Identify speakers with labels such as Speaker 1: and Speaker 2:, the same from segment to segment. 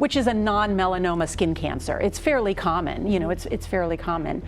Speaker 1: which is a non-melanoma skin cancer. It's fairly common, it's fairly common.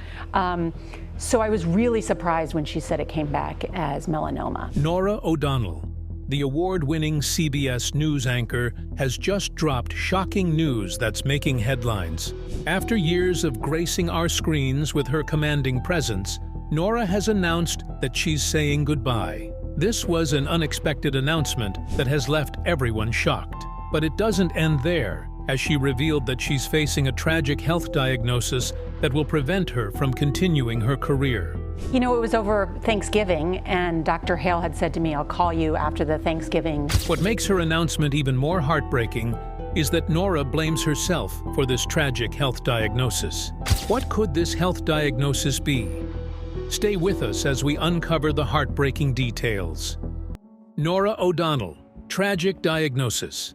Speaker 1: So I was really surprised when she said it came back as melanoma.
Speaker 2: Norah O'Donnell, the award-winning CBS news anchor, has just dropped shocking news that's making headlines. After years of gracing our screens with her commanding presence, Norah has announced that she's saying goodbye. This was an unexpected announcement that has left everyone shocked. But it doesn't end there, as she revealed that she's facing a tragic health diagnosis that will prevent her from continuing her career.
Speaker 1: It was over Thanksgiving, and Dr. Hale had said to me, I'll call you after the Thanksgiving.
Speaker 2: What makes her announcement even more heartbreaking is that Norah blames herself for this tragic health diagnosis. What could this health diagnosis be? Stay with us as we uncover the heartbreaking details. Norah O'Donnell, tragic diagnosis.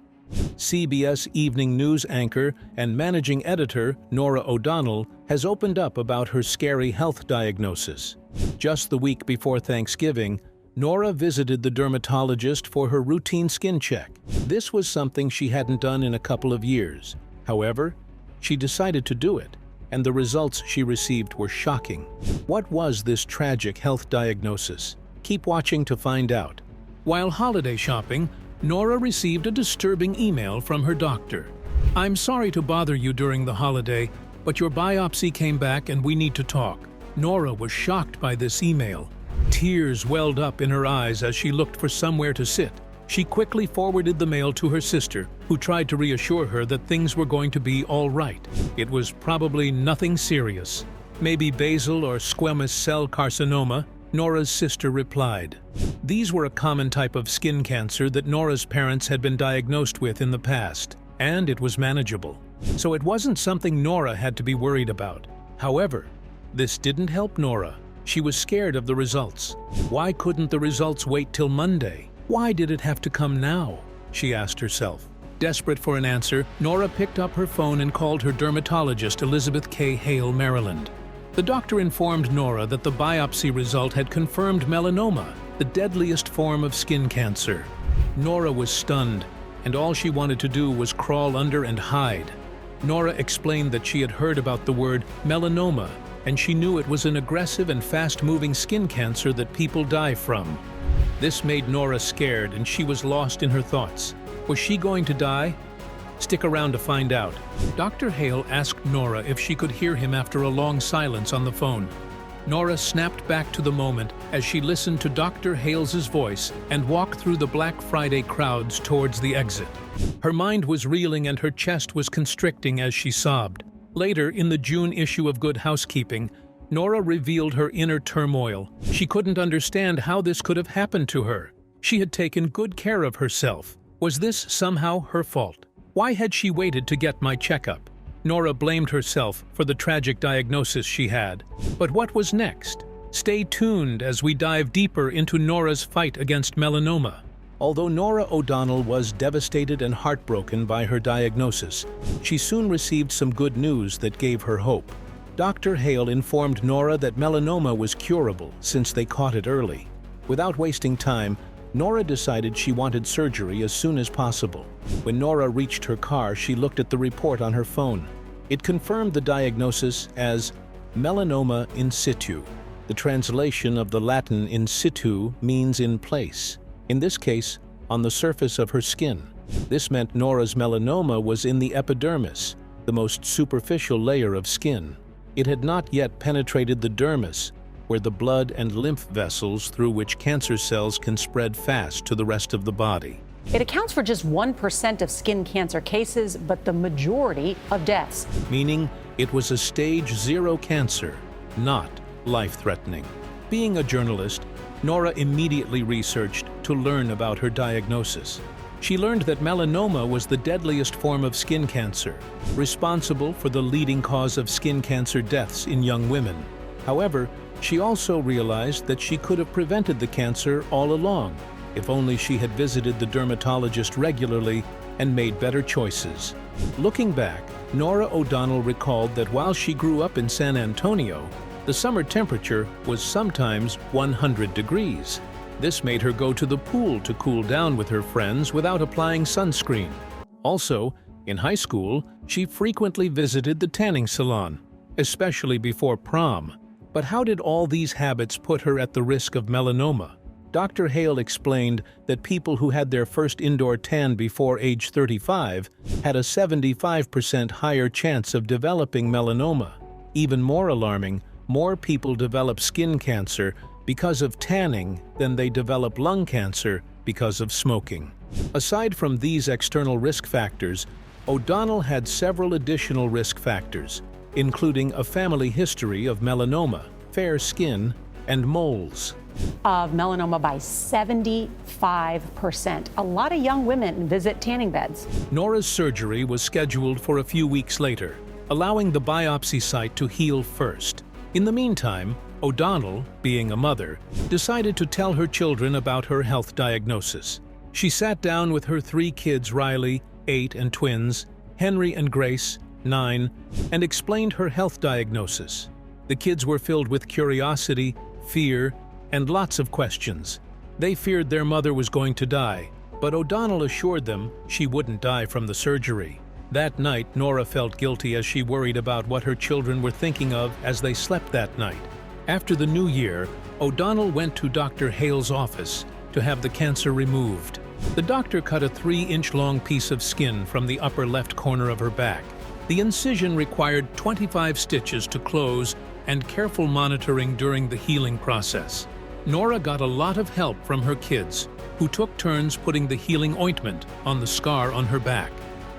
Speaker 2: CBS evening news anchor and managing editor Norah O'Donnell has opened up about her scary health diagnosis. Just the week before Thanksgiving, Norah visited the dermatologist for her routine skin check. This was something she hadn't done in a couple of years. However, she decided to do it, and the results she received were shocking. What was this tragic health diagnosis? Keep watching to find out. While holiday shopping, Norah received a disturbing email from her doctor. "I'm sorry to bother you during the holiday, but your biopsy came back and we need to talk." Norah was shocked by this email. Tears welled up in her eyes as she looked for somewhere to sit. She quickly forwarded the mail to her sister, who tried to reassure her that things were going to be all right. It was probably nothing serious. Maybe basal or squamous cell carcinoma, Norah's sister replied. These were a common type of skin cancer that Norah's parents had been diagnosed with in the past, and it was manageable. So it wasn't something Norah had to be worried about. However, this didn't help Norah. She was scared of the results. Why couldn't the results wait till Monday? Why did it have to come now? She asked herself. Desperate for an answer, Norah picked up her phone and called her dermatologist, Elizabeth K. Hale, Maryland. The doctor informed Norah that the biopsy result had confirmed melanoma, the deadliest form of skin cancer. Norah was stunned, and all she wanted to do was crawl under and hide. Norah explained that she had heard about the word melanoma, and she knew it was an aggressive and fast-moving skin cancer that people die from. This made Norah scared, and she was lost in her thoughts. Was she going to die? Stick around to find out. Dr. Hale asked Norah if she could hear him after a long silence on the phone. Norah snapped back to the moment as she listened to Dr. Hale's voice and walked through the Black Friday crowds towards the exit. Her mind was reeling and her chest was constricting as she sobbed. Later, in the June issue of Good Housekeeping, Norah revealed her inner turmoil. She couldn't understand how this could have happened to her. She had taken good care of herself. Was this somehow her fault? Why had she waited to get my checkup? Norah blamed herself for the tragic diagnosis she had. But what was next? Stay tuned as we dive deeper into Norah's fight against melanoma. Although Norah O'Donnell was devastated and heartbroken by her diagnosis, she soon received some good news that gave her hope. Dr. Hale informed Norah that melanoma was curable since they caught it early. Without wasting time, Norah decided she wanted surgery as soon as possible. When Norah reached her car, she looked at the report on her phone. It confirmed the diagnosis as melanoma in situ. The translation of the Latin in situ means in place. In this case, on the surface of her skin. This meant Norah's melanoma was in the epidermis, the most superficial layer of skin. It had not yet penetrated the dermis, where the blood and lymph vessels through which cancer cells can spread fast to the rest of the body.
Speaker 1: It accounts for just 1% of skin cancer cases, but the majority of deaths.
Speaker 2: Meaning it was a stage 0 cancer, not life-threatening. Being a journalist, Norah immediately researched to learn about her diagnosis. She learned that melanoma was the deadliest form of skin cancer, responsible for the leading cause of skin cancer deaths in young women. However, she also realized that she could have prevented the cancer all along, if only she had visited the dermatologist regularly and made better choices. Looking back, Norah O'Donnell recalled that while she grew up in San Antonio, the summer temperature was sometimes 100 degrees. This made her go to the pool to cool down with her friends without applying sunscreen. Also, In high school, she frequently visited the tanning salon, especially before prom. But how did all these habits put her at the risk of melanoma? Dr. Hale explained that people who had their first indoor tan before age 35 had a 75% higher chance of developing melanoma. Even more alarming, more people develop skin cancer because of tanning than they develop lung cancer because of smoking. Aside from these external risk factors, O'Donnell had several additional risk factors, including a family history of melanoma, fair skin, and moles.
Speaker 1: Of melanoma by 75%. A lot of young women visit tanning beds.
Speaker 2: Norah's surgery was scheduled for a few weeks later, allowing the biopsy site to heal first. In the meantime, O'Donnell, being a mother, decided to tell her children about her health diagnosis. She sat down with her 3 kids, Riley, 8, and twins, Henry and Grace, 9, and explained her health diagnosis. The kids were filled with curiosity, fear, and lots of questions. They feared their mother was going to die, but O'Donnell assured them she wouldn't die from the surgery. That night, Norah felt guilty as she worried about what her children were thinking of as they slept that night. After the new year, O'Donnell went to Dr. Hale's office to have the cancer removed. The doctor cut a 3-inch-long piece of skin from the upper left corner of her back. The incision required 25 stitches to close and careful monitoring during the healing process. Norah got a lot of help from her kids, who took turns putting the healing ointment on the scar on her back.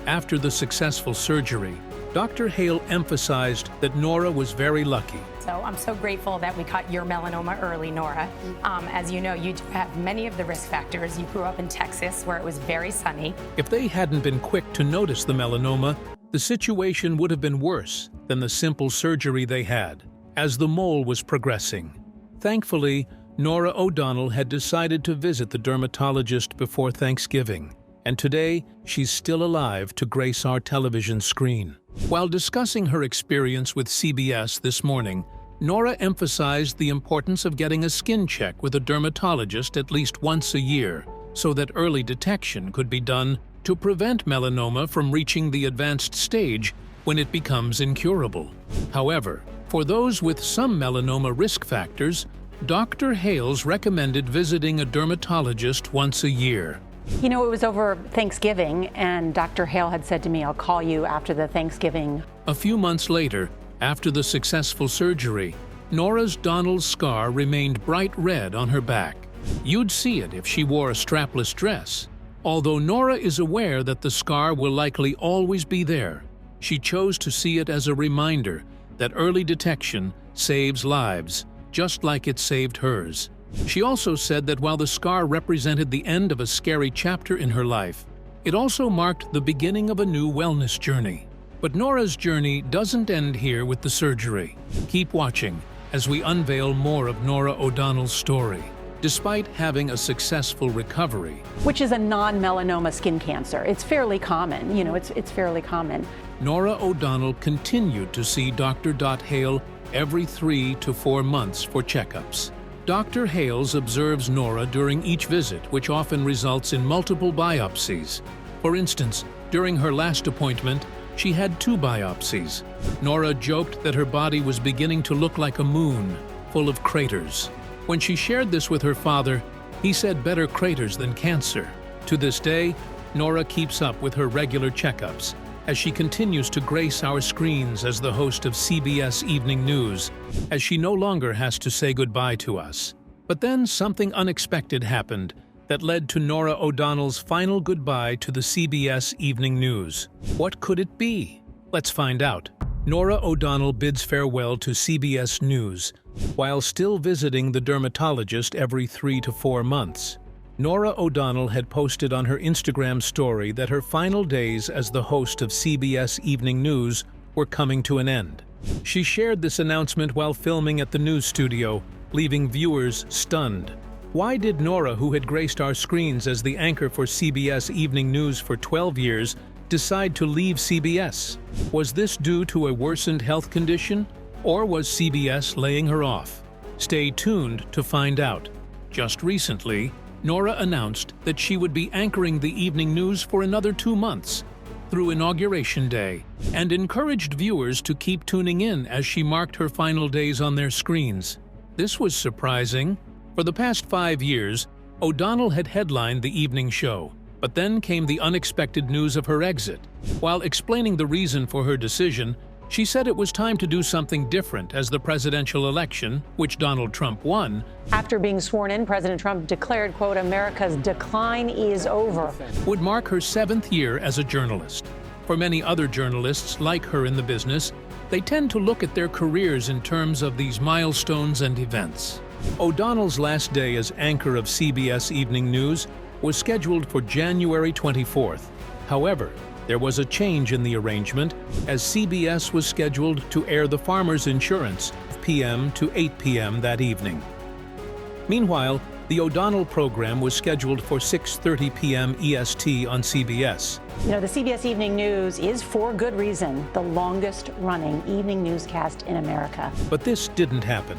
Speaker 2: After the successful surgery, Dr. Hale emphasized that Norah was very lucky.
Speaker 3: So I'm so grateful that we caught your melanoma early, Norah. As you know, you do have many of the risk factors. You grew up in Texas, where it was very sunny.
Speaker 2: If they hadn't been quick to notice the melanoma, the situation would have been worse than the simple surgery they had, as the mole was progressing. Thankfully, Norah O'Donnell had decided to visit the dermatologist before Thanksgiving, and today she's still alive to grace our television screen. While discussing her experience with CBS this morning, Norah emphasized the importance of getting a skin check with a dermatologist at least once a year, so that early detection could be done to prevent melanoma from reaching the advanced stage when it becomes incurable. However, for those with some melanoma risk factors, Dr. Hales recommended visiting a dermatologist once a year.
Speaker 1: You know, it was over Thanksgiving, and Dr. Hale had said to me, "I'll call you after the Thanksgiving."
Speaker 2: A few months later, after the successful surgery, Norah O'Donnell's scar remained bright red on her back. You'd see it if she wore a strapless dress. Although Norah is aware that the scar will likely always be there, she chose to see it as a reminder that early detection saves lives, just like it saved hers. She also said that while the scar represented the end of a scary chapter in her life, it also marked the beginning of a new wellness journey. But Norah's journey doesn't end here with the surgery. Keep watching as we unveil more of Norah O'Donnell's story. Despite having a successful recovery,
Speaker 1: Which is a non-melanoma skin cancer. It's fairly common, it's fairly common.
Speaker 2: Norah O'Donnell continued to see Dr. Hale every 3 to 4 months for checkups. Dr. Hales observes Norah during each visit, which often results in multiple biopsies. For instance, during her last appointment, she had 2 biopsies. Norah joked that her body was beginning to look like a moon, full of craters. When she shared this with her father, he said better craters than cancer. To this day, Norah keeps up with her regular checkups, as she continues to grace our screens as the host of CBS Evening News, as she no longer has to say goodbye to us. But then something unexpected happened that led to Norah O'Donnell's final goodbye to the CBS Evening News. What could it be? Let's find out. Norah O'Donnell bids farewell to CBS News while still visiting the dermatologist every 3 to 4 months. Norah O'Donnell had posted on her Instagram story that her final days as the host of CBS Evening News were coming to an end. She shared this announcement while filming at the news studio, leaving viewers stunned. Why did Norah, who had graced our screens as the anchor for CBS Evening News for 12 years, decide to leave CBS? Was this due to a worsened health condition, or was CBS laying her off? Stay tuned to find out. Just recently, Norah announced that she would be anchoring the evening news for another 2 months. through Inauguration Day and encouraged viewers to keep tuning in as she marked her final days on their screens. This was surprising. For the past 5 years, O'Donnell had headlined the evening show, but then came the unexpected news of her exit. While explaining the reason for her decision, she said it was time to do something different as the presidential election, which Donald Trump won.
Speaker 1: After being sworn in, President Trump declared, quote, "America's decline is over,"
Speaker 2: would mark her 7th year as a journalist. For many other journalists like her in the business, they tend to look at their careers in terms of these milestones and events. O'Donnell's last day as anchor of CBS Evening News was scheduled for January 24th. However, there was a change in the arrangement as CBS was scheduled to air The Farmer's Insurance p.m. to 8 p.m. that evening. Meanwhile, the O'Donnell program was scheduled for 6:30 p.m. EST on CBS.
Speaker 1: You know, the CBS Evening News is, for good reason, the longest-running evening newscast in America.
Speaker 2: But this didn't happen.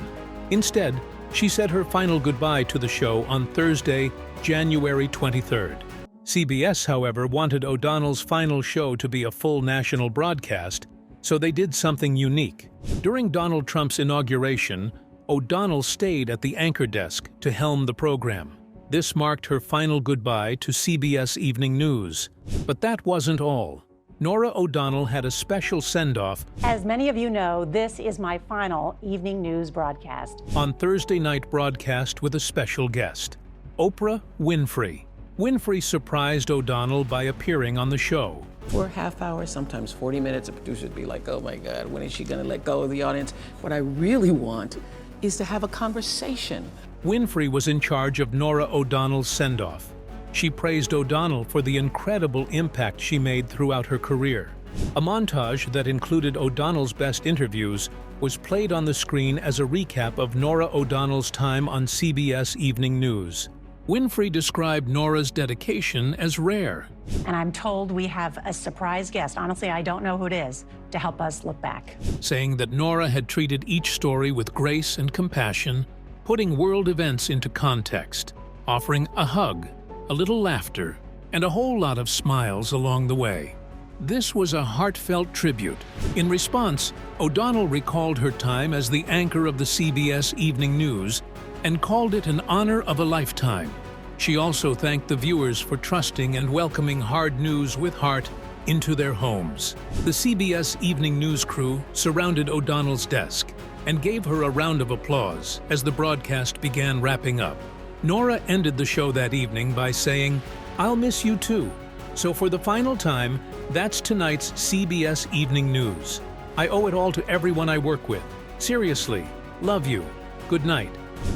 Speaker 2: Instead, she said her final goodbye to the show on Thursday, January 23rd. CBS, however, wanted O'Donnell's final show to be a full national broadcast, so they did something unique. During Donald Trump's inauguration, O'Donnell stayed at the anchor desk to helm the program. This marked her final goodbye to CBS Evening News. But that wasn't all. Norah O'Donnell had a special send-off.
Speaker 1: As many of you know, this is my final evening news broadcast.
Speaker 2: On Thursday night broadcast with a special guest, Oprah Winfrey. Winfrey surprised O'Donnell by appearing on the show.
Speaker 4: For a half hour, sometimes 40 minutes, a producer would be like, oh my God, when is she gonna let go of the audience? What I really want is to have a conversation.
Speaker 2: Winfrey was in charge of Norah O'Donnell's send-off. She praised O'Donnell for the incredible impact she made throughout her career. A montage that included O'Donnell's best interviews was played on the screen as a recap of Norah O'Donnell's time on CBS Evening News. Winfrey described Norah's dedication as rare.
Speaker 1: And I'm told we have a surprise guest, honestly I don't know who it is, to help us look back.
Speaker 2: Saying that Norah had treated each story with grace and compassion, putting world events into context, offering a hug, a little laughter, and a whole lot of smiles along the way. This was a heartfelt tribute. In response, O'Donnell recalled her time as the anchor of the CBS Evening News and called it an honor of a lifetime. She also thanked the viewers for trusting and welcoming hard news with heart into their homes. The CBS Evening News crew surrounded O'Donnell's desk and gave her a round of applause as the broadcast began wrapping up. Norah ended the show that evening by saying, "I'll miss you too. So for the final time, that's tonight's CBS Evening News. I owe it all to everyone I work with. Seriously, love you. Good night."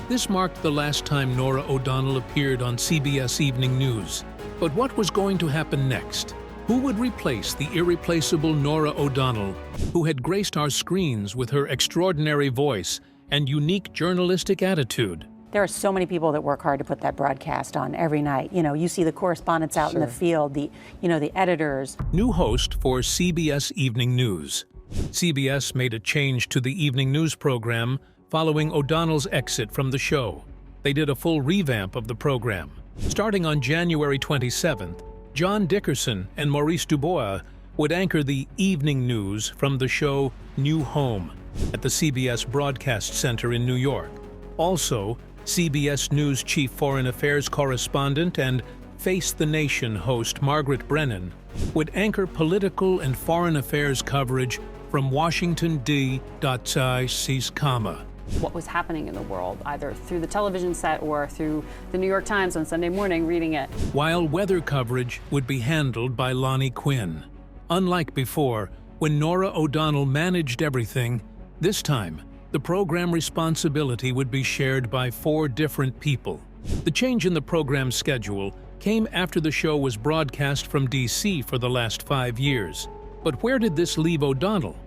Speaker 2: This marked the last time Norah O'Donnell appeared on CBS Evening News. But what was going to happen next? Who would replace the irreplaceable Norah O'Donnell, who had graced our screens with her extraordinary voice and unique journalistic attitude?
Speaker 1: There are so many people that work hard to put that broadcast on every night. You know, you see the correspondents out in the field, the editors.
Speaker 2: New host for CBS Evening News. CBS made a change to the evening news program following O'Donnell's exit from the show. They did a full revamp of the program. Starting on January 27th, John Dickerson and Maurice Dubois would anchor the evening news from the show New Home at the CBS Broadcast Center in New York. Also, CBS News Chief Foreign Affairs correspondent and Face the Nation host Margaret Brennan would anchor political and foreign affairs coverage from Washington, D.C.
Speaker 5: What was happening in the world, either through the television set or through the New York Times on Sunday morning, reading it.
Speaker 2: While weather coverage would be handled by Lonnie Quinn. Unlike before, when Norah O'Donnell managed everything, this time, the program responsibility would be shared by 4 different people. The change in the program schedule came after the show was broadcast from D.C. for the last 5 years. But where did this leave O'Donnell?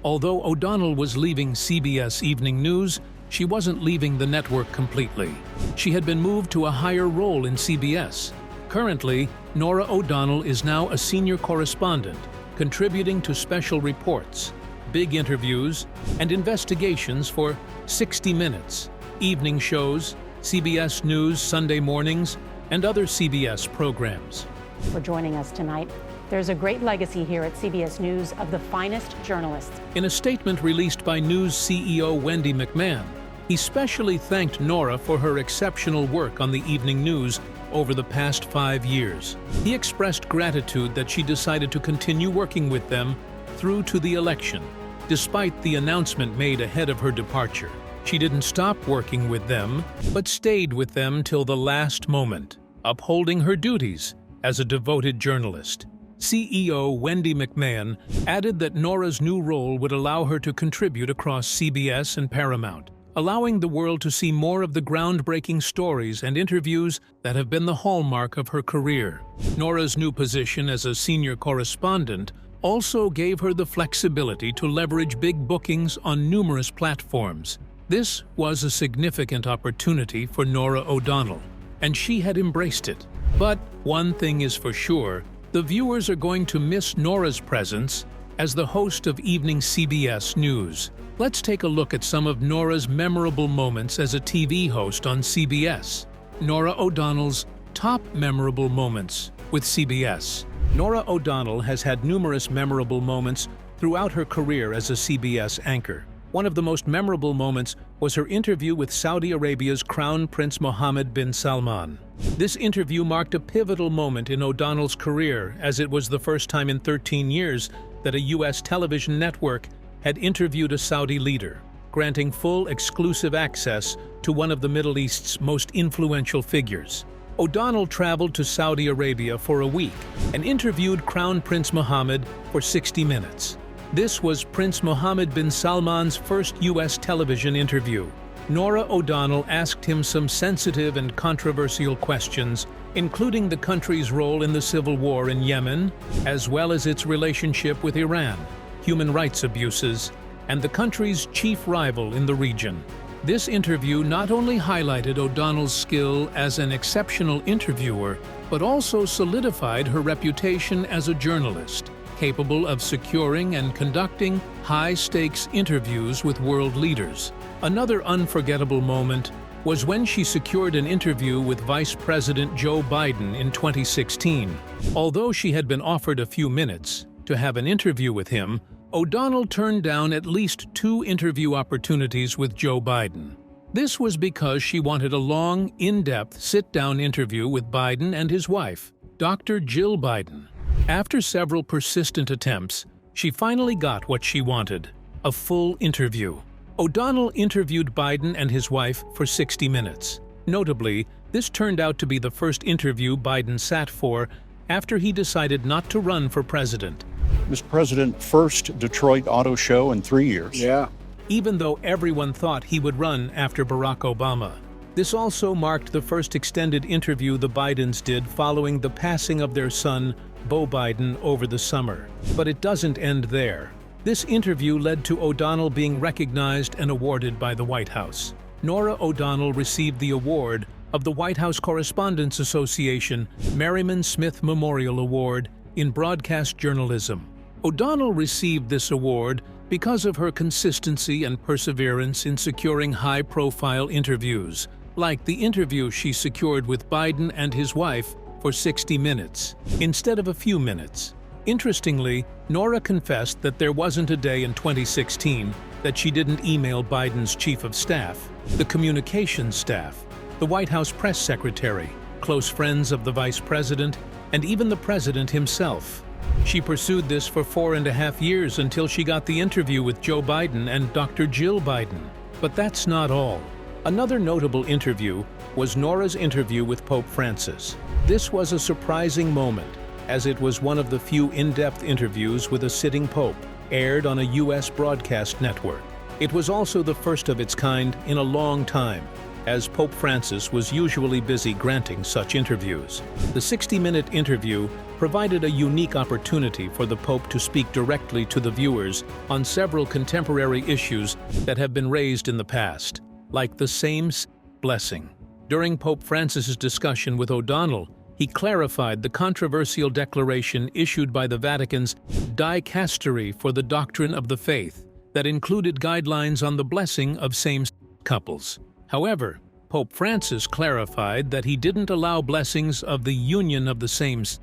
Speaker 2: Although O'Donnell was leaving CBS Evening News, she wasn't leaving the network completely. She had been moved to a higher role in CBS. Currently, Norah O'Donnell is now a senior correspondent, contributing to special reports, big interviews, and investigations for 60 Minutes, evening shows, CBS News Sunday mornings, and other CBS programs.
Speaker 1: For joining us tonight. There's a great legacy here at CBS News of the finest journalists.
Speaker 2: In a statement released by News CEO Wendy McMahon, he specially thanked Norah for her exceptional work on the evening news over the past 5 years. He expressed gratitude that she decided to continue working with them through to the election, despite the announcement made ahead of her departure. She didn't stop working with them, but stayed with them till the last moment, upholding her duties as a devoted journalist. CEO Wendy McMahon added that Norah's new role would allow her to contribute across CBS and Paramount, allowing the world to see more of the groundbreaking stories and interviews that have been the hallmark of her career. Norah's new position as a senior correspondent also gave her the flexibility to leverage big bookings on numerous platforms. This was a significant opportunity for Norah O'Donnell, and she had embraced it. But one thing is for sure, the viewers are going to miss Norah's presence as the host of evening CBS News. Let's take a look at some of Norah's memorable moments as a TV host on CBS. Norah O'Donnell's top memorable moments with CBS. Norah O'Donnell has had numerous memorable moments throughout her career as a CBS anchor. One of the most memorable moments was her interview with Saudi Arabia's Crown Prince Mohammed bin Salman. This interview marked a pivotal moment in O'Donnell's career, as it was the first time in 13 years that a U.S. television network had interviewed a Saudi leader, granting full exclusive access to one of the Middle East's most influential figures. O'Donnell traveled to Saudi Arabia for a week and interviewed Crown Prince Mohammed for 60 minutes. This was Prince Mohammed bin Salman's first U.S. television interview. Norah O'Donnell asked him some sensitive and controversial questions, including the country's role in the civil war in Yemen, as well as its relationship with Iran, human rights abuses, and the country's chief rival in the region. This interview not only highlighted O'Donnell's skill as an exceptional interviewer, but also solidified her reputation as a journalist, capable of securing and conducting high-stakes interviews with world leaders. Another unforgettable moment was when she secured an interview with Vice President Joe Biden in 2016. Although she had been offered a few minutes to have an interview with him, O'Donnell turned down at least 2 interview opportunities with Joe Biden. This was because she wanted a long, in-depth sit-down interview with Biden and his wife, Dr. Jill Biden. After several persistent attempts, she finally got what she wanted: a full interview. O'Donnell interviewed Biden and his wife for 60 minutes. Notably, this turned out to be the first interview Biden sat for after he decided not to run for president.
Speaker 6: Mr. President, first Detroit auto show in 3 years.
Speaker 7: Yeah.
Speaker 2: Even though everyone thought he would run after Barack Obama. This also marked the first extended interview the Bidens did following the passing of their son, Beau Biden, over the summer. But it doesn't end there. This interview led to O'Donnell being recognized and awarded by the White House. Norah O'Donnell received the award of the White House Correspondents Association Merriman Smith Memorial Award in broadcast journalism. O'Donnell received this award because of her consistency and perseverance in securing high-profile interviews, like the interview she secured with Biden and his wife for 60 minutes, instead of a few minutes. Interestingly, Norah confessed that there wasn't a day in 2016 that she didn't email Biden's chief of staff, the communications staff, the White House press secretary, close friends of the vice president, and even the president himself. She pursued this for 4.5 years until she got the interview with Joe Biden and Dr. Jill Biden. But that's not all. Another notable interview was Norah's interview with Pope Francis. This was a surprising moment, as it was one of the few in-depth interviews with a sitting pope, aired on a U.S. broadcast network. It was also the first of its kind in a long time, as Pope Francis was usually busy granting such interviews. The 60-minute interview provided a unique opportunity for the Pope to speak directly to the viewers on several contemporary issues that have been raised in the past, like the same-sex blessing. During Pope Francis's discussion with O'Donnell, he clarified the controversial declaration issued by the Vatican's Dicastery for the Doctrine of the Faith that included guidelines on the blessing of same-sex couples. However, Pope Francis clarified that he didn't allow blessings of the union of the same sex.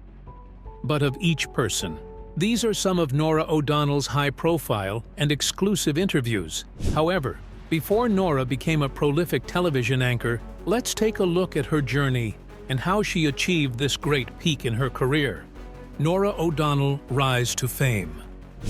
Speaker 2: but of each person. These are some of Norah O'Donnell's high-profile and exclusive interviews. However, before Norah became a prolific television anchor, let's take a look at her journey and how she achieved this great peak in her career. Norah O'Donnell rise to fame.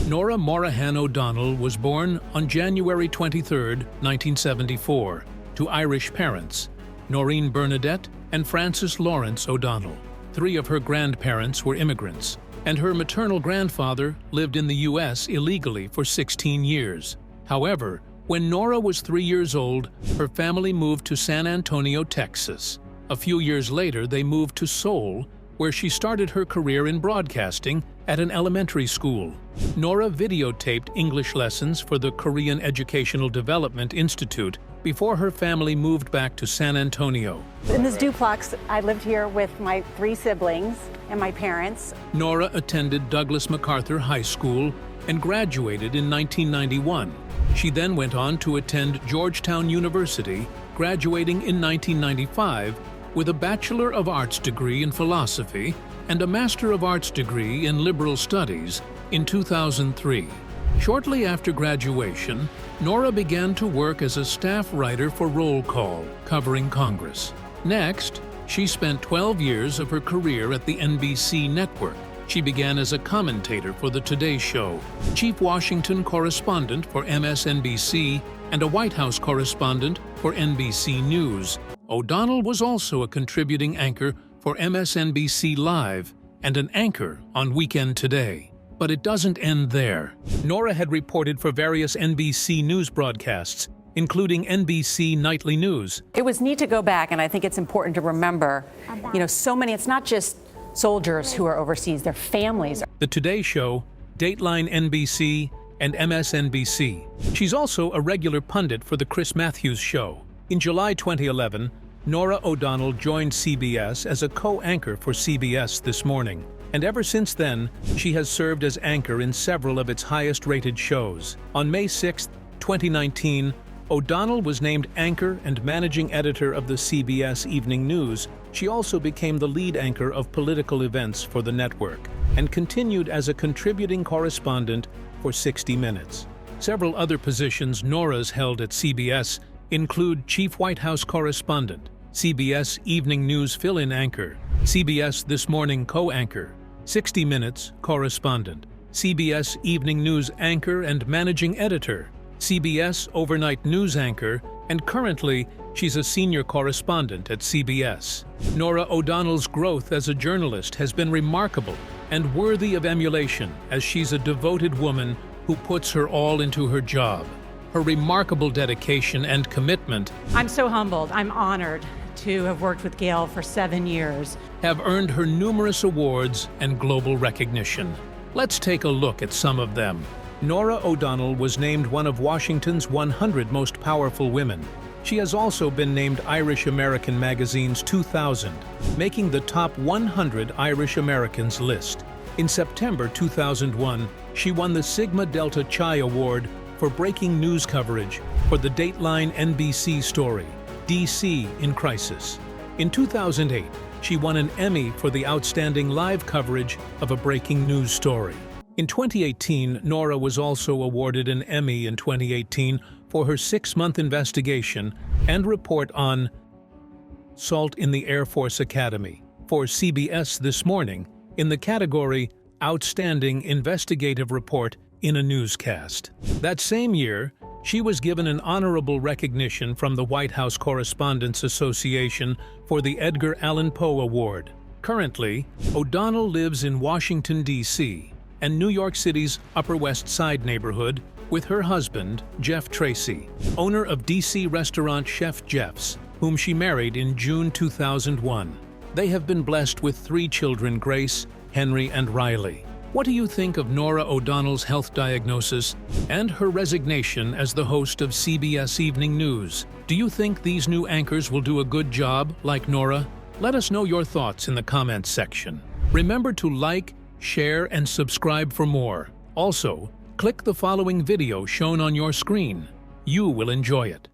Speaker 2: Norah Morahan O'Donnell was born on January 23, 1974, to Irish parents, Noreen Bernadette and Francis Lawrence O'Donnell. 3 of her grandparents were immigrants, and her maternal grandfather lived in the U.S. illegally for 16 years. However, when Norah was 3 years old, her family moved to San Antonio, Texas. A few years later, they moved to Seoul, where she started her career in broadcasting at an elementary school. Norah videotaped English lessons for the Korean Educational Development Institute before her family moved back to San Antonio.
Speaker 1: In this duplex, I lived here with my 3 siblings and my parents.
Speaker 2: Norah attended Douglas MacArthur High School and graduated in 1991. She then went on to attend Georgetown University, graduating in 1995 with a Bachelor of Arts degree in philosophy and a Master of Arts degree in liberal studies in 2003. Shortly after graduation, Norah began to work as a staff writer for Roll Call, covering Congress. Next, she spent 12 years of her career at the NBC network. She began as a commentator for The Today Show, chief Washington correspondent for MSNBC, and a White House correspondent for NBC News. O'Donnell was also a contributing anchor for MSNBC Live and an anchor on Weekend Today. But it doesn't end there. Norah had reported for various NBC News broadcasts, including NBC Nightly News.
Speaker 1: It was neat to go back, and I think it's important to remember, so many, it's not just soldiers who are overseas, their families.
Speaker 2: The Today Show, Dateline NBC, and MSNBC. She's also a regular pundit for The Chris Matthews Show. In July 2011, Norah O'Donnell joined CBS as a co-anchor for CBS This Morning, and ever since then, she has served as anchor in several of its highest-rated shows. On May 6, 2019, O'Donnell was named anchor and managing editor of the CBS Evening News. She also became the lead anchor of political events for the network and continued as a contributing correspondent for 60 Minutes. Several other positions Norah's held at CBS include Chief White House Correspondent, CBS Evening News fill-in anchor, CBS This Morning co-anchor, 60 Minutes correspondent, CBS Evening News anchor and managing editor, CBS Overnight News anchor, and currently, she's a senior correspondent at CBS. Norah O'Donnell's growth as a journalist has been remarkable and worthy of emulation, as she's a devoted woman who puts her all into her job. Her remarkable dedication and commitment
Speaker 7: I'm so humbled. I'm honored to have worked with Gail for 7 years.
Speaker 2: have earned her numerous awards and global recognition. Let's take a look at some of them. Norah O'Donnell was named one of Washington's 100 most powerful women. She has also been named Irish American Magazine's 2000, making the top 100 Irish Americans list. In September 2001, she won the Sigma Delta Chi Award for breaking news coverage for the Dateline NBC story, DC in Crisis. In 2008, she won an Emmy for the outstanding live coverage of a breaking news story. In 2018, Norah was also awarded an Emmy in 2018 for her 6-month investigation and report on Salt in the Air Force Academy for CBS This Morning in the category Outstanding Investigative Report in a Newscast. That same year, she was given an honorable recognition from the White House Correspondents Association for the Edgar Allan Poe Award. Currently, O'Donnell lives in Washington, D.C., and New York City's Upper West Side neighborhood with her husband, Jeff Tracy, owner of D.C. restaurant Chef Jeff's, whom she married in June 2001. They have been blessed with 3 children, Grace, Henry, and Riley. What do you think of Norah O'Donnell's health diagnosis and her resignation as the host of CBS Evening News? Do you think these new anchors will do a good job like Norah? Let us know your thoughts in the comments section. Remember to like, share, and subscribe for more. Also, click the following video shown on your screen. You will enjoy it.